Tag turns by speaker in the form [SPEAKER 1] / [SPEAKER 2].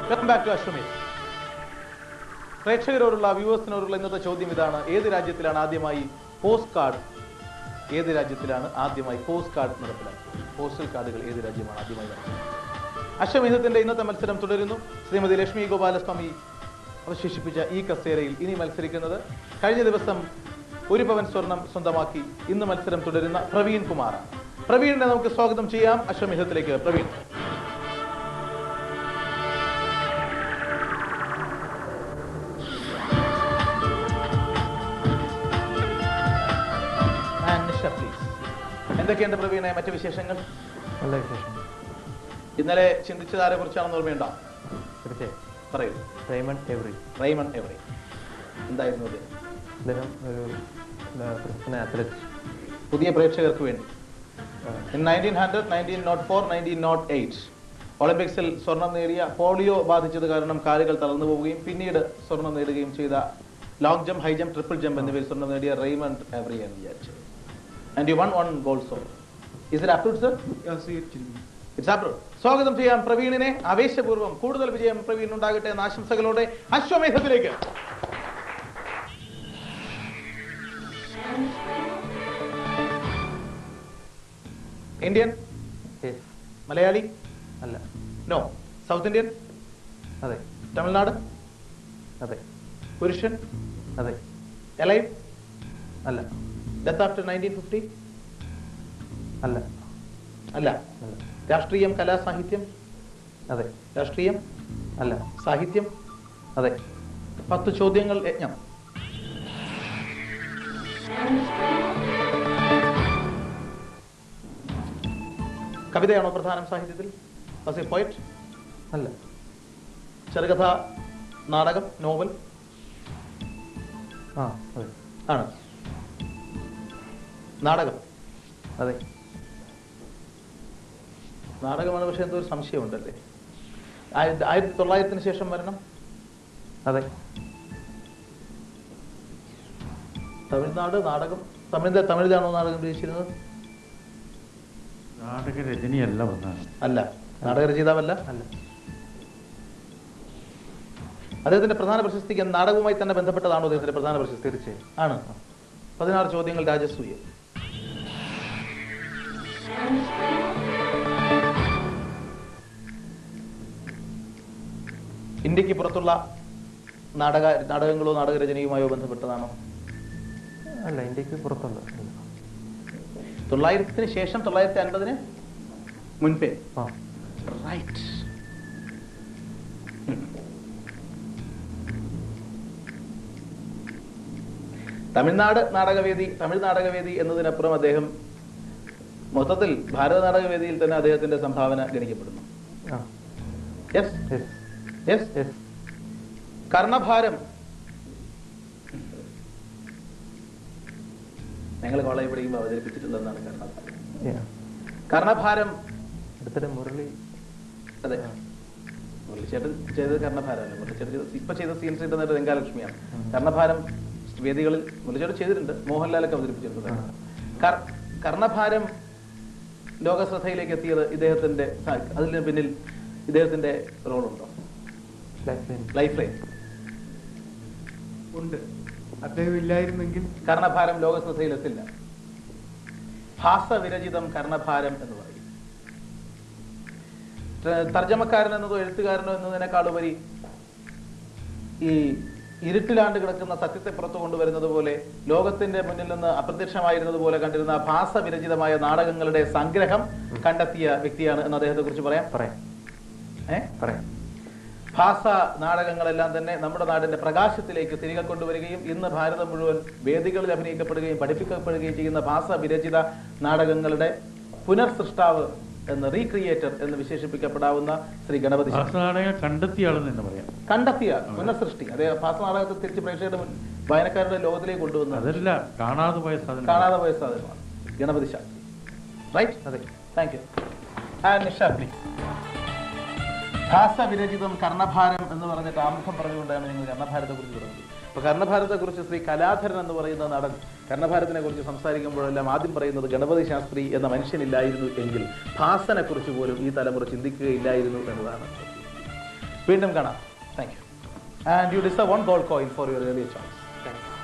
[SPEAKER 1] Welcome back to അശ്വമി. പ്രേക്ഷകരോടുള്ള വ്യൂവേഴ്സിനോടുള്ള ഇന്നത്തെ ചോദ്യം ഇതാണ്: ഏത് രാജ്യത്തിലാണ് ആദ്യമായി പോസ്റ്റ് കാർഡ് നടപ്പിലാക്കിയത്? പോസ്റ്റൽ കാർഡുകൾ ഏത് രാജ്യമാണ് ആദ്യമായി നടപ്പിലാക്കിയത്? അശ്വമേധത്തിന്റെ ഇന്നത്തെ മത്സരം തുടരുന്നു. ശ്രീമതി ലക്ഷ്മി ഗോപാലസ്വാമി അവശേഷിപ്പിച്ച ഈ കസേരയിൽ ഇനി മത്സരിക്കുന്നത് കഴിഞ്ഞ ദിവസം 1 പവൻ സ്വർണം സ്വന്തമാക്കി ഇന്ന് മത്സരം തുടരുന്ന പ്രവീൺ കുമാറാണ്. പ്രവീണിനെ നമുക്ക് സ്വാഗതം ചെയ്യാം അശ്വമേധത്തിലേക്ക്. പ്രവീൺ, എന്തൊക്കെയുണ്ട് പ്രവീണെ മറ്റു വിശേഷങ്ങൾ?
[SPEAKER 2] നല്ല വിശേഷം.
[SPEAKER 1] ഇന്നലെ ചിന്തിച്ചതാരെ കുറിച്ചാണെന്ന് ഓർമ്മയുണ്ടോ?
[SPEAKER 2] തീർച്ചയായും
[SPEAKER 1] പറയൂ.
[SPEAKER 2] Raymond every.
[SPEAKER 1] എന്തായിരുന്നു അത്?
[SPEAKER 2] അദ്ദേഹം ഒരു ക്രിസ്ത്യൻ അത്ലറ്റ്.
[SPEAKER 1] പുതിയ പ്രേക്ഷകർക്ക് വേണ്ടി 1900, 1904, 1908 ഒളിമ്പിക്സിൽ സ്വർണം നേടിയ, പോളിയോ ബാധിച്ചത് കാരണം കാലുകൾ തളർന്നു പോവുകയും പിന്നീട് സ്വർണം നേടുകയും ചെയ്ത, long jump, high jump, triple jump എന്നിവയിൽ സ്വർണം നേടിയ റെയ്മണ്ട് എവറി എന്ന് വിചാരിച്ചു. And you won 1 gold star. Is it approved, sir?
[SPEAKER 3] Yes,
[SPEAKER 1] it's approved. സ്വാഗതം ചെയ്യാം പ്രവീണിനെ. ആവേശപൂർവ്വം കൂടുതൽ വിജയം പ്രവീൺ ഉണ്ടാകട്ടെ എന്ന ആശംസകളോടെ അശ്വമേധത്തിലേക്ക്. ഇന്ത്യൻ? മലയാളി?
[SPEAKER 2] അല്ല.
[SPEAKER 1] നോ. South Indian?
[SPEAKER 2] അതെ.
[SPEAKER 1] തമിഴ്നാട്?
[SPEAKER 2] അതെ.
[SPEAKER 1] പുരുഷൻ?
[SPEAKER 2] അതെ.
[SPEAKER 1] എലൈവ്?
[SPEAKER 2] അല്ല.
[SPEAKER 1] Death after 1950?
[SPEAKER 2] അല്ല.
[SPEAKER 1] അല്ല. രാഷ്ട്രീയം, കലാ, സാഹിത്യം?
[SPEAKER 2] അതെ.
[SPEAKER 1] രാഷ്ട്രീയം?
[SPEAKER 2] അല്ല.
[SPEAKER 1] സാഹിത്യം?
[SPEAKER 2] അതെ.
[SPEAKER 1] 10 ചോദ്യങ്ങൾ യജ്ഞം. കവിതയാണോ പ്രധാനം സാഹിത്യത്തിൽ? Was A poet?
[SPEAKER 2] അല്ല.
[SPEAKER 1] ചെറുകഥ, നാടകം, നോവൽ?
[SPEAKER 2] അതെ.
[SPEAKER 1] ആണ്. നാടകം?
[SPEAKER 2] അതെ.
[SPEAKER 1] നാടകമാണ്. പക്ഷെ എന്തോ ഒരു സംശയമുണ്ടല്ലേ. 1900 ശേഷം വരണം?
[SPEAKER 2] അതെ.
[SPEAKER 1] തമിഴ്നാട് നാടകം. തമിഴിലാണോ നാടകം രചിച്ചിരുന്നത്?
[SPEAKER 3] നാടക രചനയല്ല.
[SPEAKER 1] അല്ല. നാടക രചയിതാവല്ല?
[SPEAKER 2] അല്ല.
[SPEAKER 1] അദ്ദേഹത്തിന്റെ പ്രധാന പ്രശസ്തിക്ക് നാടകവുമായി തന്നെ ബന്ധപ്പെട്ടതാണോ അദ്ദേഹത്തിന്റെ പ്രധാന പ്രശസ്തി?
[SPEAKER 2] തീർച്ചയായും
[SPEAKER 1] ആണ്. 16 ചോദ്യങ്ങൾ രാജസൂയ. ഇന്ത്യക്ക് പുറത്തുള്ള നാടകങ്ങളോ നാടകരചനയുമായോ ബന്ധപ്പെട്ടതാണോ?
[SPEAKER 2] അല്ല. ഇന്ത്യക്ക് പുറത്തുണ്ട്.
[SPEAKER 1] 900 ശേഷം, 950 മുൻപേ. റൈറ്റ്. തമിഴ് നാടകവേദി എന്നതിനപ്പുറം അദ്ദേഹം മൊത്തത്തിൽ ഭാരത നാടകവേദിയിൽ തന്നെ അദ്ദേഹത്തിന്റെ സംഭാവന ഗണിക്കപ്പെടുന്നു. കർണഭാരം. ഞങ്ങൾ കോളേജ് പഠിക്കുമ്പോൾ അവതരിപ്പിച്ചിട്ടുള്ളതാണ് കർണഭാരം.
[SPEAKER 2] മുരളി.
[SPEAKER 1] അതെ, മുരളിച്ചേട്ടൻ ചെയ്തത് കർണഭാരമല്ല. മുരളിച്ചേട്ടൻ ഇപ്പൊ ചെയ്ത സീൻസ് ഇടുന്നത് രംഗാലക്ഷ്മിയാണ്. കർണഭാരം വേദികളിൽ മുരളിച്ചേട്ടൻ ചെയ്തിട്ടുണ്ട്, മോഹൻലാലൊക്കെ അവതരിപ്പിച്ചിട്ടുണ്ട്. കർണഭാരം ലോകശ്രദ്ധയിലേക്ക് എത്തിയത് ഇദ്ദേഹത്തിന്റെ, അതിന് പിന്നിൽ ഇദ്ദേഹത്തിന്റെ റോളുണ്ടോ? ലൈഫ് ലൈൻ
[SPEAKER 3] ഉണ്ട്. അദ്ദേഹം ഇല്ലായിരുന്നെങ്കിൽ
[SPEAKER 1] കർണഭാരം ലോകശ്രദ്ധയിലെത്തില്ല. ഭാസവിരചിതം കർണഭാരം എന്ന് പറയും. തർജ്ജമക്കാരൻ എന്നതോ എഴുത്തുകാരനോ എന്നതിനേക്കാളുപരി ഈ ഇരുട്ടിലാണ്ട് കിടക്കുന്ന സത്യത്തെ പുറത്തു കൊണ്ടുവരുന്നത് പോലെ, ലോകത്തിന്റെ മുന്നിൽ നിന്ന് അപ്രത്യക്ഷമായിരുന്നത് പോലെ കണ്ടിരുന്ന ഭാസവിരചിതമായ നാടകങ്ങളുടെ സംഗ്രഹം കണ്ടെത്തിയ വ്യക്തിയാണ് എന്ന് അദ്ദേഹത്തെ കുറിച്ച് പറയാം. ഭാസ നാടകങ്ങളെല്ലാം തന്നെ നമ്മുടെ നാടിന്റെ പ്രകാശത്തിലേക്ക് തിരികെ കൊണ്ടുവരികയും ഇന്ന് ഭാരതം മുഴുവൻ വേദികളിൽ അഭിനയിക്കപ്പെടുകയും പഠിപ്പിക്കപ്പെടുകയും ചെയ്യുന്ന ഭാസ വിരചിത നാടകങ്ങളുടെ പുനർസൃഷ്ടാവ് എന്ന്, റീക്രിയേറ്റർ എന്ന് വിശേഷിപ്പിക്കപ്പെടാവുന്ന ശ്രീ ഗണപതി കണ്ടെത്തിയ പുനഃസൃഷ്ടി. അതേ ഭാസ നാടകത്തെ തിരിച്ച് പ്രേക്ഷകരുടെ വായനക്കാരുടെ ലോകത്തിലേക്ക് കൊണ്ടുവന്നത് കാണാതെ പോയ സാധനമാണ് ഗണപതി ശാസ്ത്രി. റൈറ്റ്? അതെ. Thank you. നിഷ പ്ലീസ്. ഭാസവിരചിതം കർണഭാരം എന്ന് പറഞ്ഞിട്ട് ആമുഖം പറഞ്ഞുകൊണ്ടാണ് നിങ്ങൾ കർണഭാരത്തെ കുറിച്ച് തുടങ്ങുന്നത്. അപ്പൊ കർണഭാരത്തെ കുറിച്ച് ശ്രീ കലാധരൻ എന്ന് പറയുന്ന നടൻ കർണഭാരത്തിനെ കുറിച്ച് സംസാരിക്കുമ്പോഴെല്ലാം ആദ്യം പറയുന്നത് ഗണപതി ശാസ്ത്രി എന്ന മനുഷ്യനില്ലായിരുന്നു എങ്കിൽ ഭാസനെ കുറിച്ച് പോലും ഈ തലമുറ ചിന്തിക്കുകയില്ലായിരുന്നു എന്നതാണ്. വീണ്ടും കാണാം. Thank you. And you deserve 1 gold coin for your earlier choice.
[SPEAKER 4] Thank you.